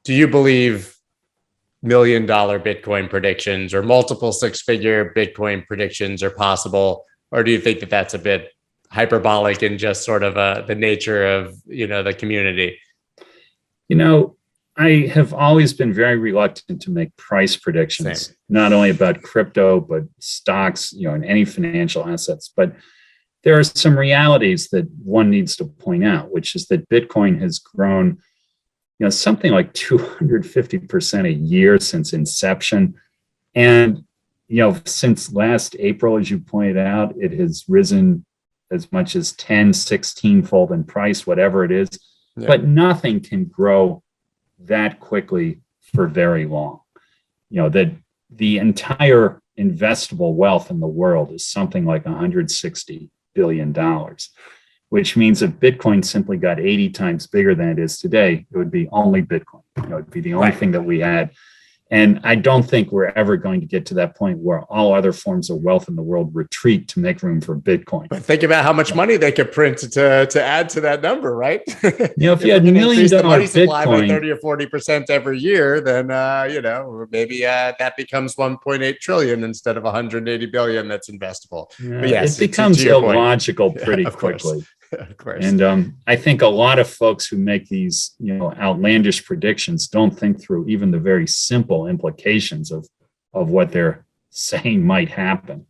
do you believe $1 million Bitcoin predictions or multiple six-figure Bitcoin predictions are possible? Or do you think that that's a bit hyperbolic and just sort of the nature of, the community? I have always been very reluctant to make price predictions, not only about crypto, but stocks, and any financial assets. But there are some realities that one needs to point out, which is that Bitcoin has grown, something like 250% a year since inception. And, since last April, as you pointed out, it has risen as much as 10, 16-fold in price, whatever it is. Yeah. But nothing can grow that quickly for very long. That the entire investable wealth in the world is something like $160 billion, which means if Bitcoin simply got 80 times bigger than it is today, it would be only Bitcoin. It would be the only thing that we had. And I don't think we're ever going to get to that point where all other forms of wealth in the world retreat to make room for Bitcoin. But think about how much money they could print to add to that number, right? If you had $1 million supply by Bitcoin, 30 or 40% every year, then maybe that becomes 1.8 trillion instead of 180 billion that's investable. But yes, it becomes illogical pretty quickly. Of course. And I think a lot of folks who make these, outlandish predictions don't think through even the very simple implications of what they're saying might happen.